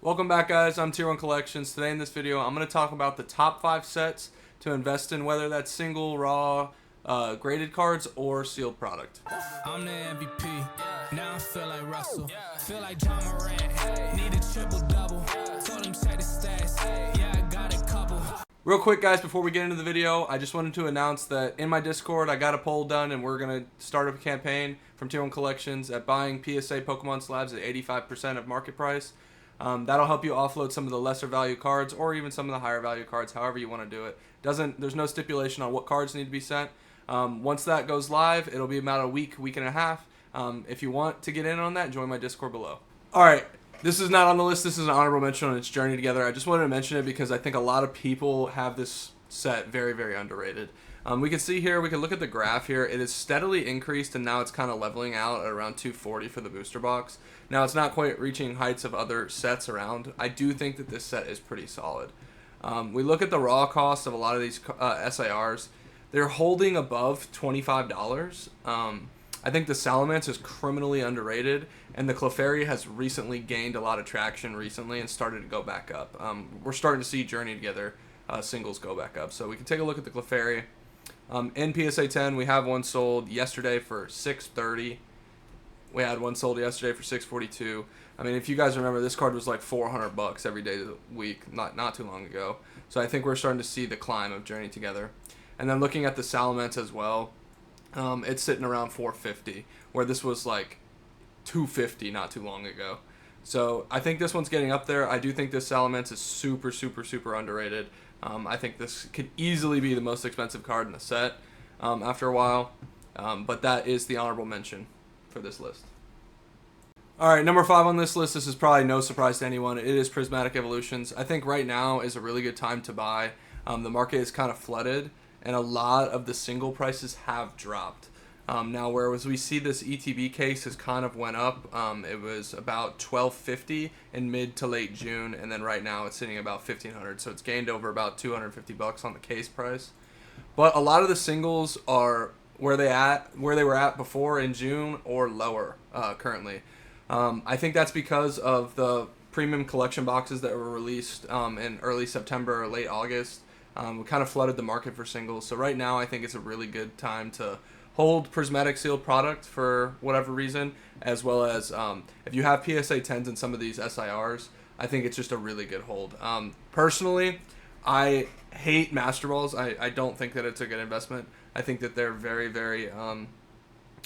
Welcome back, guys. I'm Tier 1 Collections. Today in this video, I'm going to talk about the top 5 sets to invest in, whether that's single, raw, graded cards, or sealed product. I'm the MVP. Now I feel like Russell. Feel like John Morant. Need a triple-double. Told him check the stats. Yeah, I got a couple. Real quick, guys, before we get into the video, I just wanted to announce that in my Discord, I got a poll done, and we're going to start up a campaign from Tier 1 Collections at buying PSA Pokemon slabs at 85% of market price. That'll help you offload some of the lesser value cards or even some of the higher value cards, however you want to do it. There's no stipulation on what cards need to be sent. Once that goes live, it'll be about a week and a half. If you want to get in on that, join my Discord below. Alright, this is not on the list. This is an honorable mention on its journey together. I just wanted to mention it because I think a lot of people have this set very, very underrated. We can see here, we can look at the graph here. It is steadily increased, and now it's kind of leveling out at around 240 for the booster box. Now, it's not quite reaching heights of other sets around. I do think that this set is pretty solid. We look at the raw cost of a lot of these SIRs. They're holding above $25. I think the Salamence is criminally underrated, and the Clefairy has recently gained a lot of traction recently and started to go back up. We're starting to see Journey Together singles go back up. So we can take a look at the Clefairy. In PSA 10, we have one sold yesterday for $630. We had one sold yesterday for $642. I mean, if you guys remember, this card was like $400 every day of the week, not too long ago. So I think we're starting to see the climb of Journey Together. And then looking at the Salamence as well, it's sitting around $450, where this was like $250 not too long ago. So I think this one's getting up there. I do think this Salamence is super, super, super underrated. I think this could easily be the most expensive card in the set after a while. But that is the honorable mention for this list. Alright, number 5 on this list. This is probably no surprise to anyone. It is Prismatic Evolutions. I think right now is a really good time to buy. The market is kind of flooded, and a lot of the single prices have dropped. Now, whereas we see this ETB case has kind of went up. It was about $1250 in mid to late June, and then right now it's sitting about $1,500. So it's gained over about $250 on the case price. But a lot of the singles are where they were at before in June or lower currently. I think that's because of the premium collection boxes that were released in early September or late August. We kind of flooded the market for singles. So right now I think it's a really good time to hold Prismatic sealed product for whatever reason, as well as if you have PSA 10s in some of these SIRs, I think it's just a really good hold. Personally, I hate Master Balls. I don't think that it's a good investment. I think that they're very, very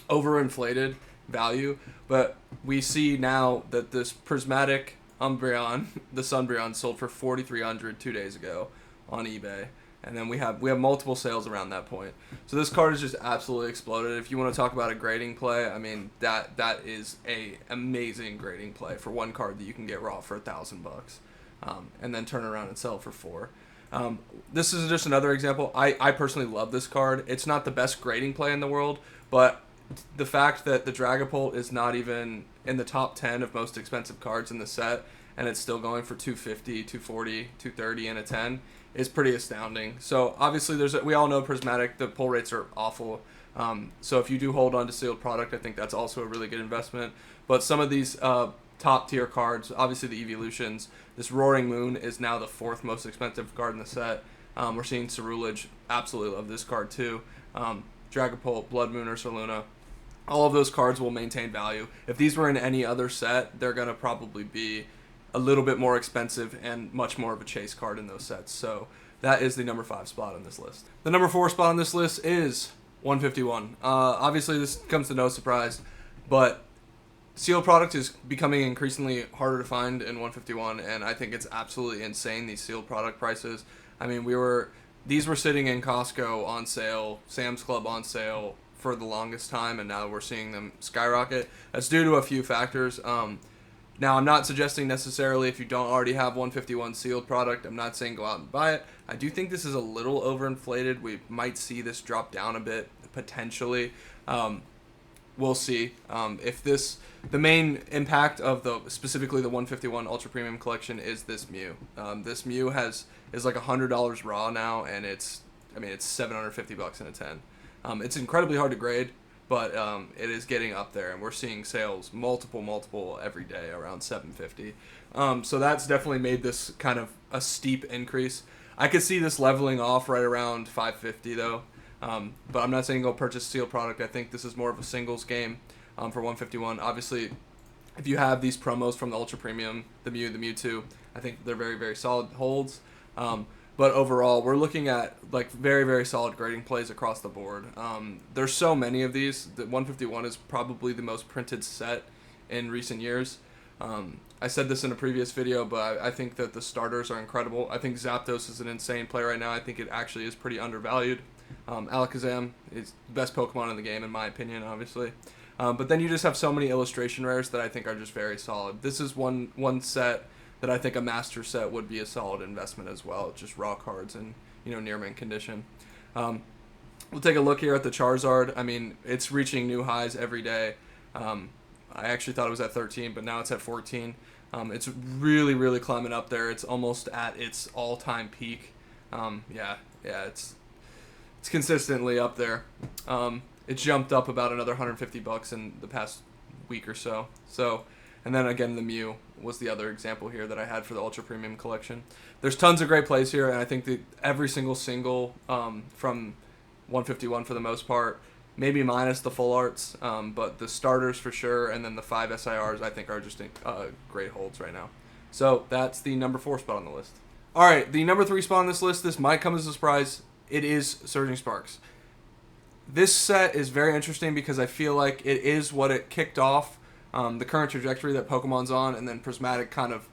overinflated value, but we see now that this Prismatic Umbreon, the Sunbreon, sold for $4,300 2 days ago on eBay. And then we have multiple sales around that point. So this card is just absolutely exploded. If you want to talk about a grading play, I mean that is a amazing grading play for one card that you can get raw for $1,000, and then turn around and sell it for $4. This is just another example. I personally love this card. It's not the best grading play in the world, but the fact that the Dragapult is not even in the top 10 of most expensive cards in the set, and it's still going for $250, $240, $230 and a 10 is pretty astounding. So obviously we all know Prismatic, the pull rates are awful. So if you do hold on to sealed product, I think that's also a really good investment. But some of these top tier cards, obviously the Evolutions, this Roaring Moon is now the 4th most expensive card in the set. We're seeing Cerulege, absolutely love this card too. Dragapult, Blood Moon, Ursaluna. All of those cards will maintain value. If these were in any other set, they're going to probably be a little bit more expensive and much more of a chase card in those sets. So that is the number 5 spot on this list. The number 4 spot on this list is 151. Obviously, this comes to no surprise, but sealed product is becoming increasingly harder to find in 151, and I think it's absolutely insane, these sealed product prices. I mean, these were sitting in Costco on sale, Sam's Club on sale for the longest time, and now we're seeing them skyrocket. That's due to a few factors. Now, I'm not suggesting necessarily if you don't already have 151 sealed product, I'm not saying go out and buy it. I do think this is a little overinflated. We might see this drop down a bit, potentially. We'll see. The main impact of specifically the 151 Ultra Premium Collection is this Mew. This Mew is like $100 raw now, and it's $750 in a 10. It's incredibly hard to grade. but it is getting up there, and we're seeing sales multiple every day around 750. So that's definitely made this kind of a steep increase. I could see this leveling off right around 550 though, but I'm not saying go purchase a sealed product. I think this is more of a singles game for 151. Obviously, if you have these promos from the Ultra Premium, the Mew, the Mewtwo, I think they're very solid holds. But overall, we're looking at like very solid grading plays across the board. There's so many of these. The 151 is probably the most printed set in recent years. I said this in a previous video, but I think that the starters are incredible. I think Zapdos is an insane play right now. I think it actually is pretty undervalued. Alakazam is the best Pokemon in the game, in my opinion, obviously. But then you just have so many illustration rares that I think are just very solid. This is one set that I think a master set would be a solid investment as well. Just raw cards and, near mint condition. We'll take a look here at the Charizard. I mean, it's reaching new highs every day. I actually thought it was at 13, but now it's at 14. It's really climbing up there. It's almost at its all-time peak. It's consistently up there. It jumped up about another $150 in the past week or so. And then again, the Mew was the other example here that I had for the Ultra Premium collection. There's tons of great plays here, and I think that every single from 151 for the most part, maybe minus the full arts, but the starters for sure, and then the 5 SIRs I think are just great holds right now. So that's the number 4 spot on the list. All right, the number 3 spot on this list, this might come as a surprise. It is Surging Sparks. This set is very interesting because I feel like it is what it kicked off the current trajectory that Pokemon's on, and then Prismatic kind of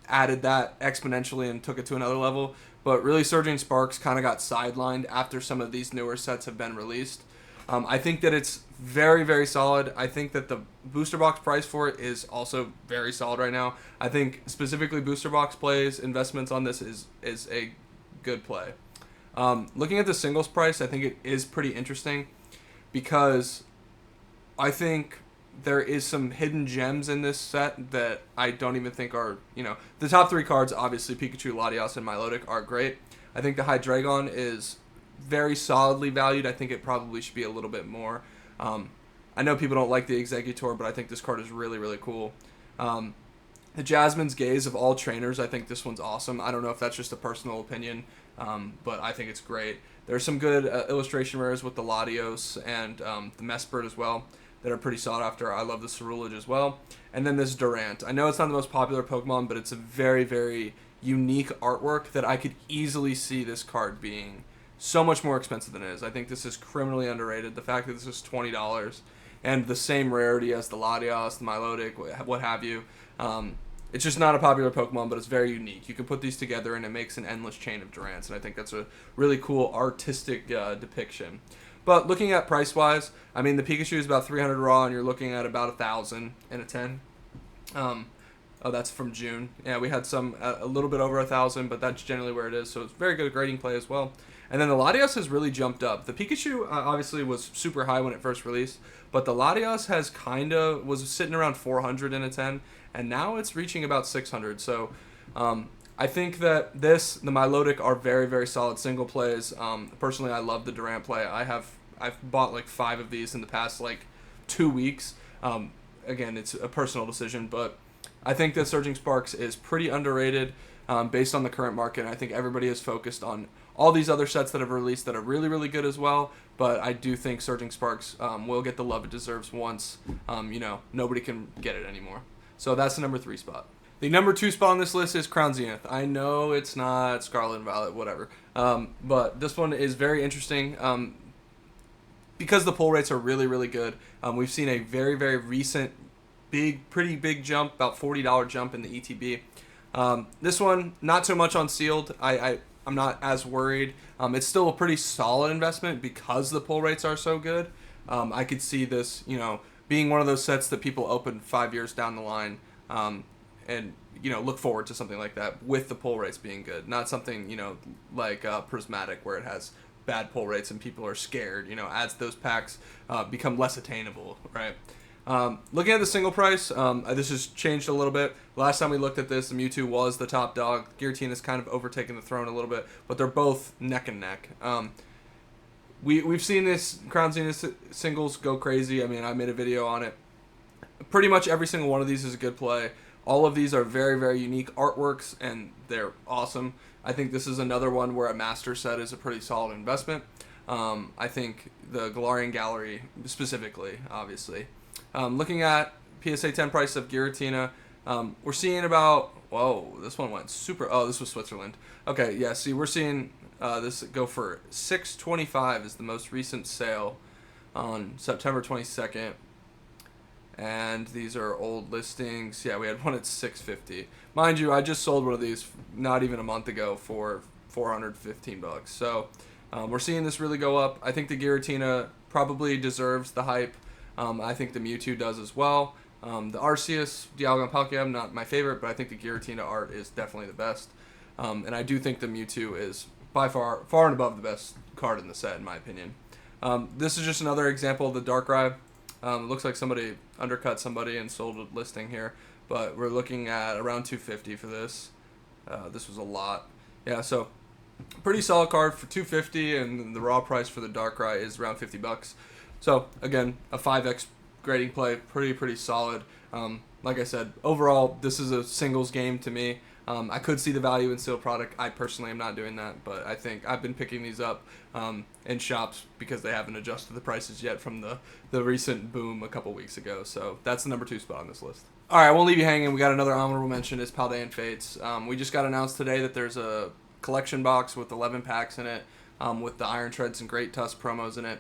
added that exponentially and took it to another level. But really, Surging Sparks kind of got sidelined after some of these newer sets have been released. I think that it's very solid. I think that the booster box price for it is also very solid right now. I think specifically booster box plays, investments on this is a good play. Looking at the singles price, I think it is pretty interesting because I think there is some hidden gems in this set that I don't even think are, the top 3 cards, obviously Pikachu, Latios, and Milotic are great. I think the Hydreigon is very solidly valued. I think it probably should be a little bit more. I know people don't like the Exeggutor, but I think this card is really cool. The Jasmine's Gaze of all trainers, I think this one's awesome. I don't know if that's just a personal opinion, but I think it's great. There's some good illustration rares with the Latios and the Mesprit as well that are pretty sought after. I love the Cerulege as well. And then this Durant. I know it's not the most popular Pokemon, but it's a very unique artwork that I could easily see this card being so much more expensive than it is. I think this is criminally underrated. The fact that this is $20 and the same rarity as the Latios, the Milotic, what have you. It's just not a popular Pokemon, but it's very unique. You can put these together and it makes an endless chain of Durants, and I think that's a really cool artistic depiction. But looking at price-wise, I mean, the Pikachu is about 300 raw, and you're looking at about 1,000 in a 10. Oh, that's from June. Yeah, we had some a little bit over 1,000, but that's generally where it is. So it's very good grading play as well. And then the Latios has really jumped up. The Pikachu obviously was super high when it first released, but the Latios has was sitting around 400 in a 10, and now it's reaching about 600. So I think that the Milotic are very solid single plays. Personally, I love the Durant play. I've bought like 5 of these in the past like 2 weeks. Again, it's a personal decision, but I think that Surging Sparks is pretty underrated based on the current market. And I think everybody is focused on all these other sets that have released that are really good as well. But I do think Surging Sparks will get the love it deserves once nobody can get it anymore. So that's the number 3 spot. The number 2 spot on this list is Crown Zenith. I know it's not Scarlet Violet, whatever. But this one is very interesting because the pull rates are really good. We've seen a very recent, pretty big jump, about $40 jump in the ETB. This one, not so much on sealed. I'm not as worried. It's still a pretty solid investment because the pull rates are so good. I could see this, being one of those sets that people open 5 years down the line. And look forward to something like that with the pull rates being good, not something like Prismatic where it has bad pull rates and people are scared. As those packs become less attainable, right? Looking at the single price, this has changed a little bit. Last time we looked at this, the Mewtwo was the top dog. Giratina has kind of overtaken the throne a little bit, but they're both neck and neck. we've seen this Crown Zenith singles go crazy. I mean, I made a video on it. Pretty much every single one of these is a good play. All of these are very, very unique artworks, and they're awesome. I think this is another one where a master set is a pretty solid investment. I think the Galarian Gallery specifically, obviously. Looking at PSA 10 price of Giratina, we're seeing about, whoa, this one went super, oh, this was Switzerland. Okay, yeah, see, we're seeing this go for $625 is the most recent sale on September 22nd. And these are old listings. Yeah, we had one at $650. Mind you, I just sold one of these not even a month ago for $415. So we're seeing this really go up. I think the Giratina probably deserves the hype. I think the Mewtwo does as well. The Arceus, Dialga, and Palkia, not my favorite, but I think the Giratina art is definitely the best. And I do think the Mewtwo is by far and above the best card in the set, in my opinion. This is just another example of the Darkrai. It looks like somebody undercut somebody and sold a listing here, but we're looking at around $250 for this. This was a lot. Yeah, so pretty solid card for $250, and the raw price for the Darkrai is around $50. So again, a 5x grading play, pretty solid. Like I said, overall, this is a singles game to me. I could see the value in sealed product. I personally am not doing that, but I think I've been picking these up in shops because they haven't adjusted the prices yet from the recent boom a couple weeks ago. So that's the number 2 spot on this list. All right, I won't leave you hanging. We got another honorable mention. Is Paldean Fates. We just got announced today that there's a collection box with 11 packs in it, with the Iron Treads and Great Tusk promos in it,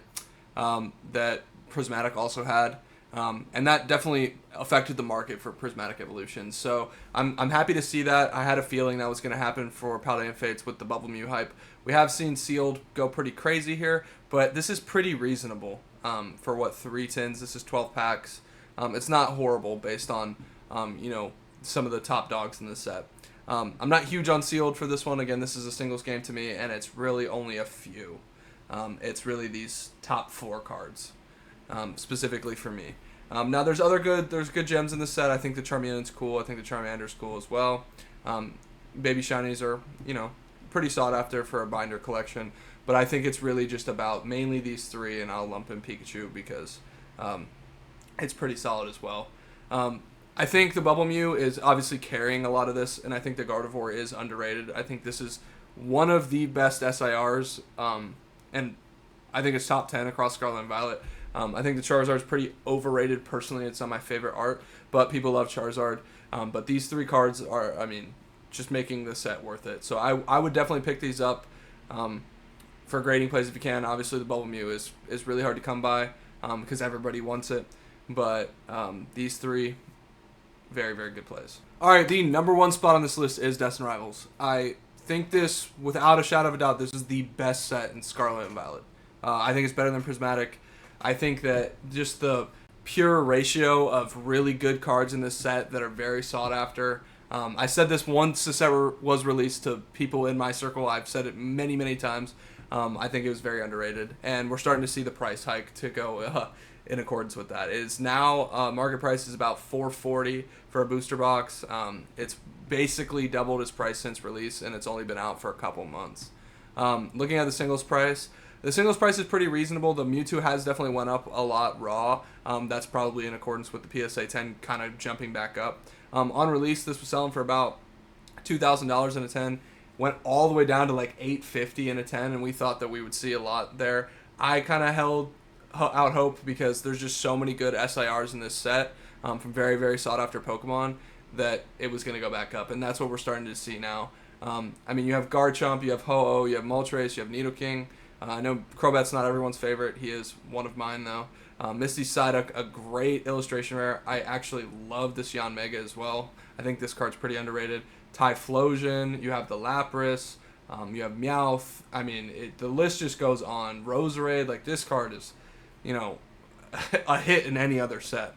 that Prismatic also had. And that definitely affected the market for Prismatic evolutions. So I'm happy to see that. I had a feeling that was going to happen for Paldean Fates with the Bubble Mew hype. We have seen Sealed go pretty crazy here, but this is pretty reasonable for what 3 tins. This is 12 packs. It's not horrible based on some of the top dogs in the set. I'm not huge on Sealed for this one. Again, this is a singles game to me, and it's really only a few. It's really these top 4 cards. Specifically for me. Now there's good gems in the set. I think the Charmander's cool. I think the Charmander's cool as well. Baby Shinies are, pretty sought after for a binder collection. But I think it's really just about mainly these 3, and I'll lump in Pikachu because it's pretty solid as well. I think the Bubble Mew is obviously carrying a lot of this, and I think the Gardevoir is underrated. I think this is one of the best SIRs, and I think it's top 10 across Scarlet and Violet. I think the Charizard is pretty overrated. Personally, it's not my favorite art, but people love Charizard. But these 3 cards are, just making the set worth it. So I would definitely pick these up for grading plays if you can. Obviously, the Bubble Mew is really hard to come by because everybody wants it. But these 3, very, very good plays. All right, the number 1 spot on this list is Destined Rivals. I think this, without a shadow of a doubt, this is the best set in Scarlet and Violet. I think it's better than Prismatic. I think that just the pure ratio of really good cards in this set that are very sought after. I said this once the set was released to people in my circle. I've said it many, many times. I think it was very underrated. And we're starting to see the price hike to go in accordance with that. It is now, market price is about $440 for a booster box. It's basically doubled its price since release, and it's only been out for a couple months. Looking at the singles price, the singles price is pretty reasonable. The Mewtwo has definitely went up a lot raw. That's probably in accordance with the PSA 10 kind of jumping back up. On release, this was selling for about $2,000 in a 10. Went all the way down to like $850 in a 10, and we thought that we would see a lot there. I kind of held out hope because there's just so many good SIRs in this set from very, very sought after Pokemon that it was going to go back up, and that's what we're starting to see now. You have Garchomp, you have Ho-Oh, you have Moltres, you have Nidoking. I know Crobat's not everyone's favorite. He is one of mine, though. Misty Psyduck, a great illustration rare. I actually love this Yanmega as well. I think this card's pretty underrated. Typhlosion, you have the Lapras, you have Meowth. The list just goes on. Roserade, this card is, a hit in any other set.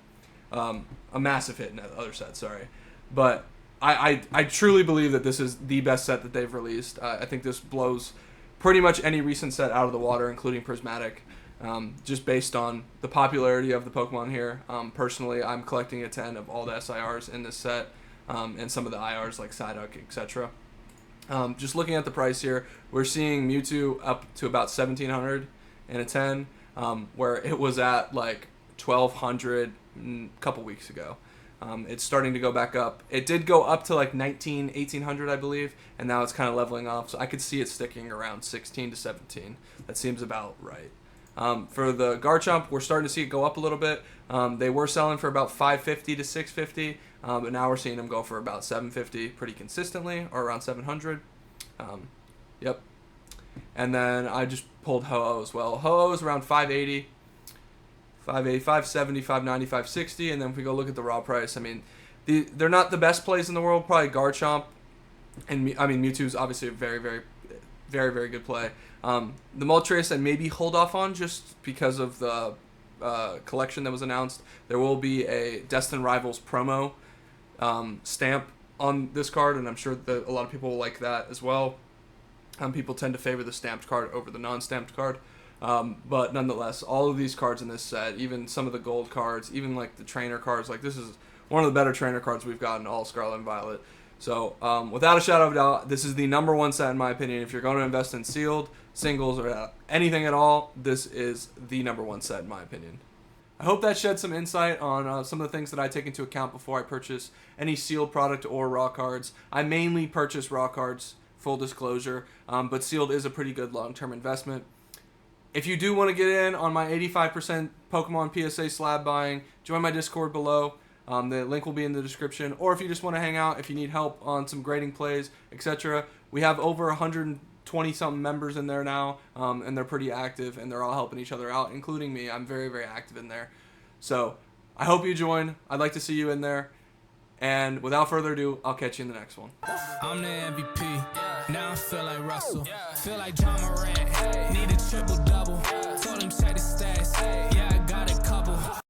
A massive hit in other sets, sorry. But I truly believe that this is the best set that they've released. I think this blows pretty much any recent set out of the water, including Prismatic, just based on the popularity of the Pokemon here. Personally, I'm collecting a 10 of all the SIRs in this set, and some of the IRs like Psyduck, etc. Just looking at the price here, we're seeing Mewtwo up to about $1,700, in a 10, where it was at like 1,200 a couple weeks ago. It's starting to go back up. It did go up to like 1,800, I believe, and now it's kind of leveling off. So I could see it sticking around 16 to 17. That seems about right. For the Garchomp, we're starting to see it go up a little bit. They were selling for about 550 to 650, but now we're seeing them go for about 750 pretty consistently, or around 700. Yep. And then I just pulled Ho-Oh as well. Ho-Oh is around 580. 580, 570, 590, 560, and then if we go look at the raw price, I mean, they're not the best plays in the world. Probably Garchomp, and I mean Mewtwo's obviously a very, very, very, very good play. The Moltres I maybe hold off on just because of the collection that was announced. There will be a Destined Rivals promo stamp on this card, and I'm sure that a lot of people will like that as well. People tend to favor the stamped card over the non-stamped card. But nonetheless, all of these cards in this set, even some of the gold cards, even like the trainer cards, like this is one of the better trainer cards we've gotten all Scarlet and Violet. So without a shadow of a doubt, this is the #1 set in my opinion. If you're going to invest in sealed, singles, or anything at all, this is the #1 set in my opinion. I hope that shed some insight on some of the things that I take into account before I purchase any sealed product or raw cards. I mainly purchase raw cards, full disclosure, but sealed is a pretty good long-term investment. If you do want to get in on my 85% Pokemon PSA slab buying, join my Discord below. The link will be in the description. Or if you just want to hang out, if you need help on some grading plays, etc., we have over 120-something members in there now, and they're pretty active, and they're all helping each other out, including me. I'm very, very active in there. So I hope you join. I'd like to see you in there. And without further ado, I'll catch you in the next one. I'm the MVP. Now I feel like Russell. Feel like John Morant. Need a triple.